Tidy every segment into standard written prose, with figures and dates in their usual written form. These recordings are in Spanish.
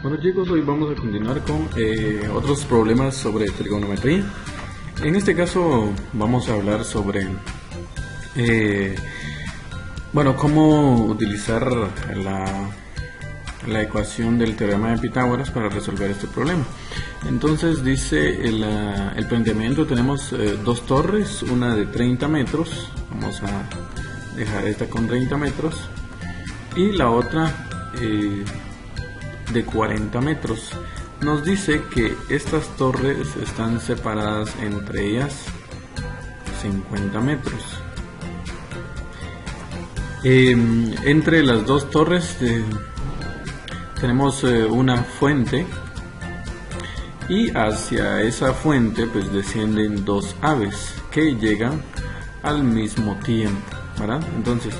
Bueno chicos, hoy vamos a continuar con otros problemas sobre trigonometría. En este caso vamos a hablar sobre cómo utilizar la ecuación del teorema de Pitágoras para resolver este problema. Entonces dice el planteamiento: tenemos dos torres, una de 30 metros, vamos a dejar esta con 30 metros, y la otra de 40 metros. Nos dice que estas torres están separadas entre ellas 50 metros. Entre las dos torres tenemos una fuente, y hacia esa fuente pues descienden dos aves que llegan al mismo tiempo, ¿verdad? Entonces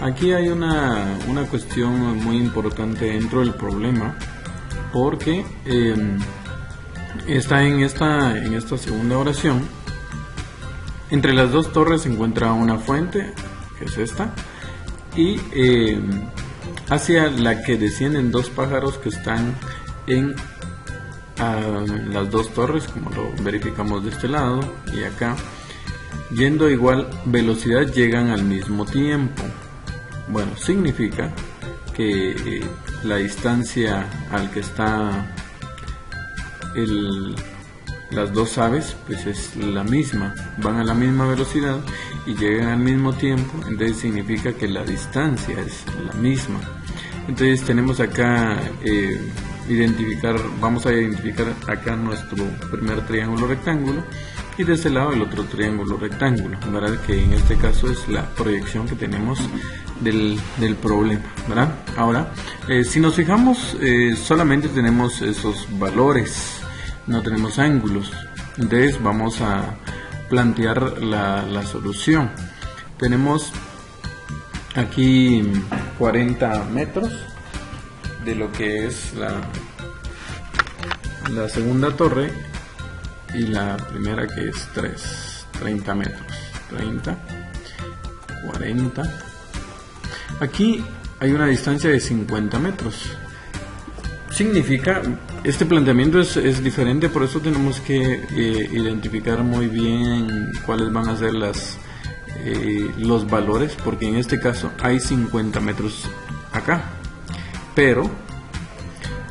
aquí hay una cuestión muy importante dentro del problema, porque está en esta segunda oración. Entre las dos torres se encuentra una fuente, que es esta, y hacia la que descienden dos pájaros que están en las dos torres, como lo verificamos de este lado y acá, yendo a igual velocidad, llegan al mismo tiempo. Bueno, significa que la distancia al que está las dos aves pues es la misma, van a la misma velocidad y llegan al mismo tiempo. Entonces significa que la distancia es la misma. Entonces tenemos acá vamos a identificar acá nuestro primer triángulo rectángulo, y de este lado el otro triángulo rectángulo, ¿verdad? Que en este caso es la proyección que tenemos del problema, ¿verdad? Ahora, si nos fijamos, solamente tenemos esos valores, no tenemos ángulos. Entonces vamos a plantear la solución. Tenemos aquí 40 metros de lo que es la segunda torre, y la primera que es 30 metros, 30, 40. Aquí hay una distancia de 50 metros. Significa, este planteamiento es diferente, por eso tenemos que identificar muy bien cuáles van a ser los valores, porque en este caso hay 50 metros acá, pero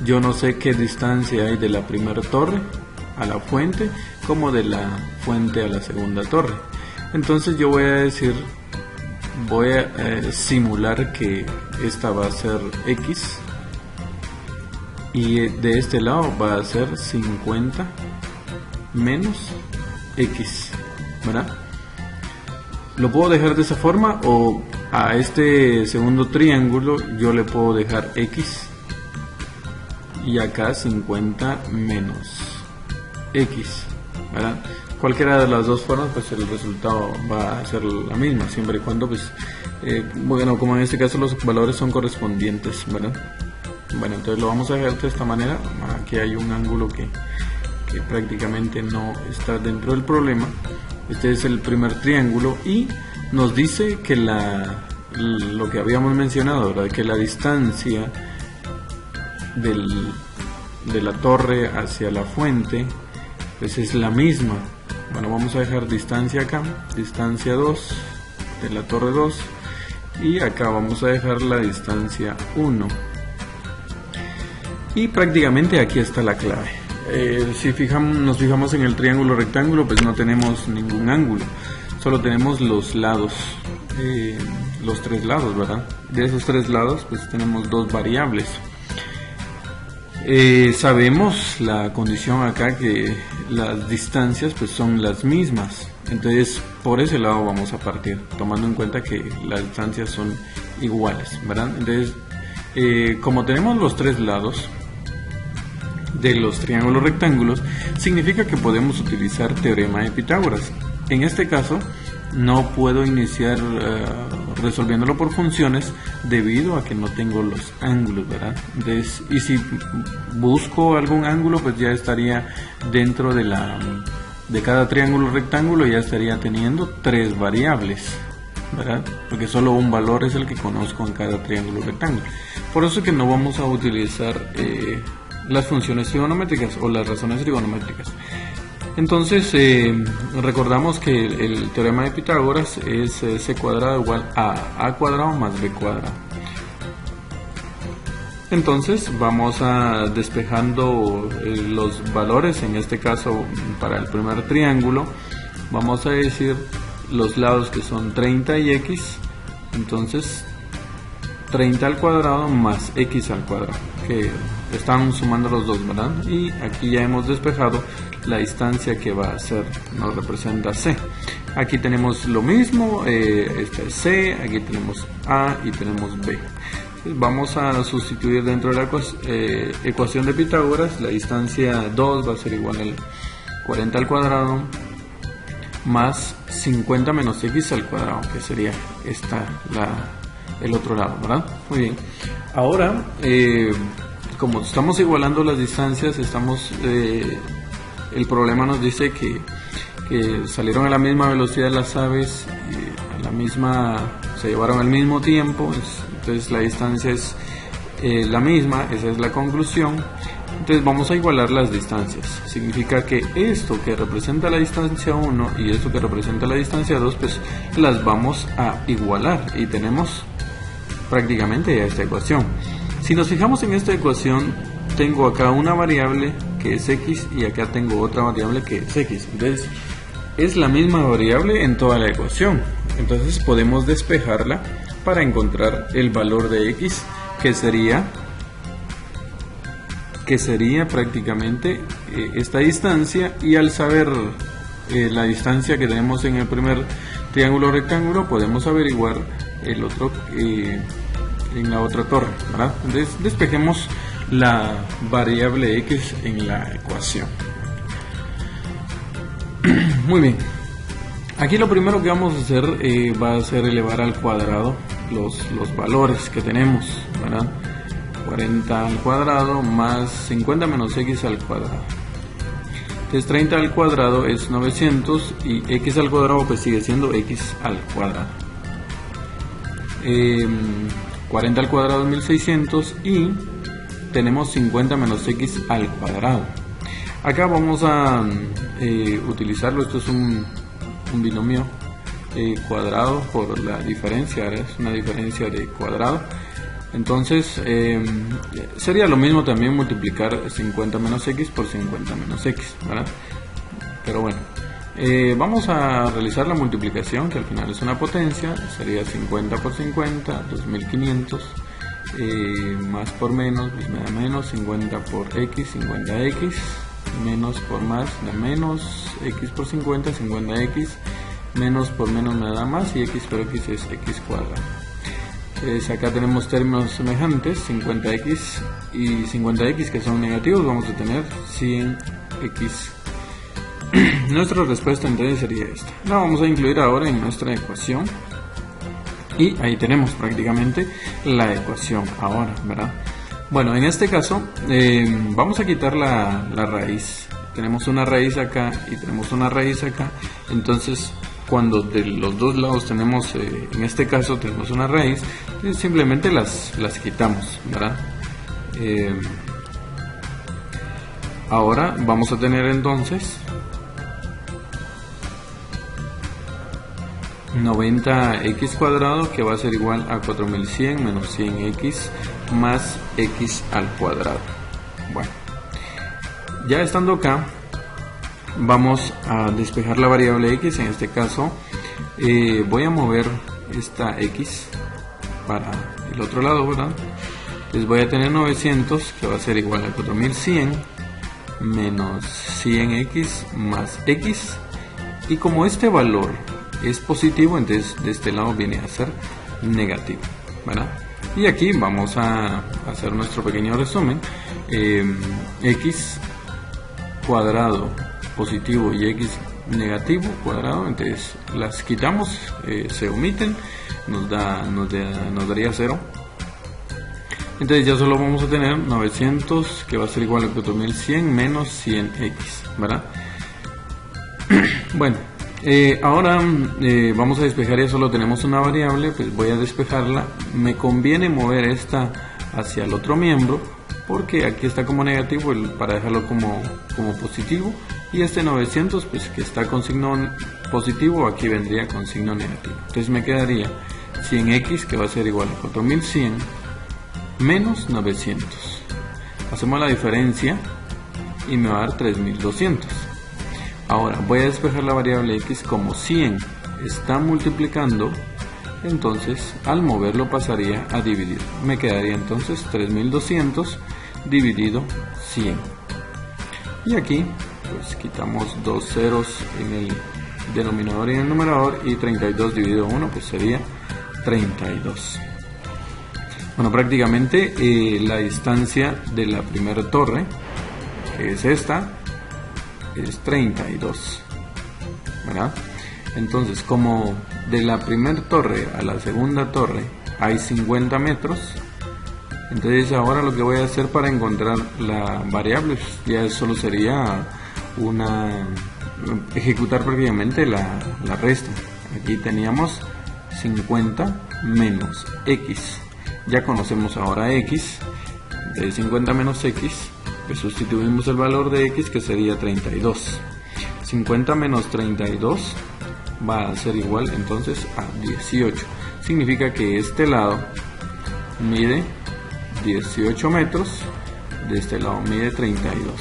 yo no sé qué distancia hay de la primera torre a la fuente como de la fuente a la segunda torre. Entonces yo voy a simular que esta va a ser X, y de este lado va a ser 50 menos X, ¿verdad? Lo puedo dejar de esa forma, o a este segundo triángulo yo le puedo dejar X y acá 50 menos X, ¿verdad? Cualquiera de las dos formas pues el resultado va a ser la misma, siempre y cuando pues como en este caso los valores son correspondientes, ¿verdad? Bueno, entonces lo vamos a dejar de esta manera. Aquí hay un ángulo que prácticamente no está dentro del problema. Este es el primer triángulo, y nos dice que lo que habíamos mencionado, ¿verdad? Que la distancia de la torre hacia la fuente pues es la misma. Bueno, vamos a dejar distancia acá, distancia 2 de la torre 2, y acá vamos a dejar la distancia 1. Y prácticamente aquí está la clave. Si nos fijamos en el triángulo rectángulo, pues no tenemos ningún ángulo, solo tenemos los lados, los tres lados, ¿verdad? De esos tres lados pues tenemos dos variables. Sabemos la condición acá, que las distancias pues son las mismas. Entonces por ese lado vamos a partir, tomando en cuenta que las distancias son iguales, ¿verdad? Entonces como tenemos los tres lados de los triángulos rectángulos, significa que podemos utilizar teorema de Pitágoras. En este caso no puedo iniciar resolviéndolo por funciones, debido a que no tengo los ángulos, ¿verdad? Entonces, y si busco algún ángulo, pues ya estaría dentro de cada triángulo rectángulo, ya estaría teniendo tres variables, ¿verdad? Porque solo un valor es el que conozco en cada triángulo rectángulo. Por eso que no vamos a utilizar las funciones trigonométricas o las razones trigonométricas. Entonces recordamos que el teorema de Pitágoras es c cuadrado igual a a cuadrado más b cuadrado. Entonces vamos a despejando los valores, en este caso para el primer triángulo vamos a decir los lados que son 30 y x, entonces 30 al cuadrado más x al cuadrado, que están sumando los dos, ¿verdad? Y aquí ya hemos despejado la distancia que va a ser, nos representa c. Aquí tenemos lo mismo, esta es c, aquí tenemos a y tenemos b. Vamos a sustituir dentro de la ecuación de Pitágoras. La distancia 2 va a ser igual al 40 al cuadrado más 50 menos x al cuadrado, que sería el otro lado, ¿verdad? Muy bien. Ahora, como estamos igualando las distancias, el problema nos dice que salieron a la misma velocidad las aves, se llevaron al mismo tiempo, entonces la distancia es la misma, esa es la conclusión. Entonces vamos a igualar las distancias. Significa que esto que representa la distancia 1 y esto que representa la distancia 2, pues las vamos a igualar y tenemos prácticamente ya esta ecuación. Si nos fijamos en esta ecuación, tengo acá una variable que es x y acá tengo otra variable que es x. Entonces es la misma variable en toda la ecuación. Entonces podemos despejarla para encontrar el valor de x, que sería prácticamente esta distancia, y al saber la distancia que tenemos en el primer triángulo rectángulo podemos averiguar el otro en la otra torre, ¿verdad? Entonces despejemos la variable x en la ecuación. Muy bien, aquí lo primero que vamos a hacer va a ser elevar al cuadrado los valores que tenemos, ¿verdad? 40 al cuadrado más 50 menos x al cuadrado. Entonces 30 al cuadrado es 900 y x al cuadrado pues sigue siendo x al cuadrado. 40 al cuadrado es 1600 y tenemos 50 menos x al cuadrado. Acá vamos a utilizarlo, esto es un binomio cuadrado por la diferencia, es una diferencia de cuadrado. Entonces sería lo mismo también multiplicar 50 menos x por 50 menos x, ¿verdad? Pero bueno, vamos a realizar la multiplicación, que al final es una potencia, sería 50 por 50, 2500, más por menos, pues me da menos, 50 por x, 50x, menos por más, da menos, x por 50, 50x, menos por menos me da más, y x por x es x cuadrado. Acá tenemos términos semejantes, 50x y 50x que son negativos, vamos a tener 100x. Nuestra respuesta entonces sería esta. La vamos a incluir ahora en nuestra ecuación y ahí tenemos prácticamente la ecuación ahora, ¿verdad? Bueno, en este caso vamos a quitar la raíz. Tenemos una raíz acá y tenemos una raíz acá, entonces cuando de los dos lados tenemos, en este caso tenemos una raíz, simplemente las quitamos, ¿verdad? Ahora vamos a tener entonces 90x cuadrado, que va a ser igual a 4100 menos 100x más x al cuadrado. Bueno, ya estando acá, vamos a despejar la variable x. En este caso voy a mover esta x para el otro lado, ¿verdad? Entonces voy a tener 900, que va a ser igual a 4100 menos 100x más x, y como este valor es positivo, entonces de este lado viene a ser negativo, ¿verdad? Y aquí vamos a hacer nuestro pequeño resumen. X cuadrado positivo y x negativo cuadrado, entonces las quitamos, se omiten, nos daría 0. Entonces ya solo vamos a tener 900, que va a ser igual a 4100 menos 100x, ¿verdad? Bueno, ahora vamos a despejar, ya solo tenemos una variable, pues voy a despejarla. Me conviene mover esta hacia el otro miembro, porque aquí está como negativo para dejarlo como positivo, y este 900 pues que está con signo positivo aquí vendría con signo negativo. Entonces me quedaría 100x que va a ser igual a 4100 menos 900. Hacemos la diferencia y me va a dar 3200. Ahora voy a despejar la variable x. Como 100 está multiplicando, entonces al moverlo pasaría a dividir. Me quedaría entonces 3200 dividido 100. Y aquí pues quitamos dos ceros en el denominador y en el numerador, y 32 dividido 1 pues sería 32. Bueno, prácticamente la distancia de la primera torre, que es esta, es 32, ¿verdad? Entonces, como de la primera torre a la segunda torre hay 50 metros, entonces ahora lo que voy a hacer para encontrar la variable ya solo sería ejecutar prácticamente la resta. Aquí teníamos 50 menos x, ya conocemos ahora x, de 50 menos x, pues sustituimos el valor de x, que sería 32. 50 menos 32 va a ser igual entonces a 18. Significa que este lado mide 18 metros, de este lado mide 32.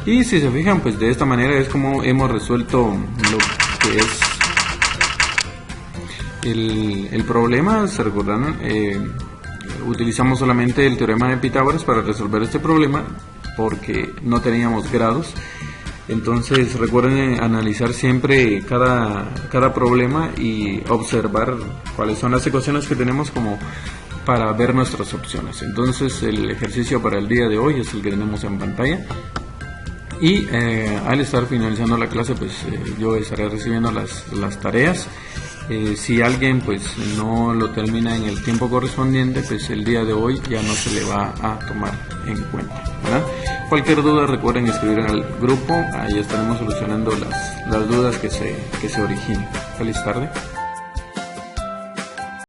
Y si se fijan, pues de esta manera es como hemos resuelto lo que es el problema. Se recordarán, utilizamos solamente el teorema de Pitágoras para resolver este problema porque no teníamos grados. Entonces recuerden analizar siempre cada problema y observar cuáles son las ecuaciones que tenemos como para ver nuestras opciones. Entonces el ejercicio para el día de hoy es el que tenemos en pantalla, y al estar finalizando la clase pues yo estaré recibiendo las tareas. Si alguien pues no lo termina en el tiempo correspondiente, pues el día de hoy ya no se le va a tomar en cuenta, ¿verdad? Cualquier duda recuerden escribir al grupo, ahí estaremos solucionando las dudas que se originen. Feliz tarde.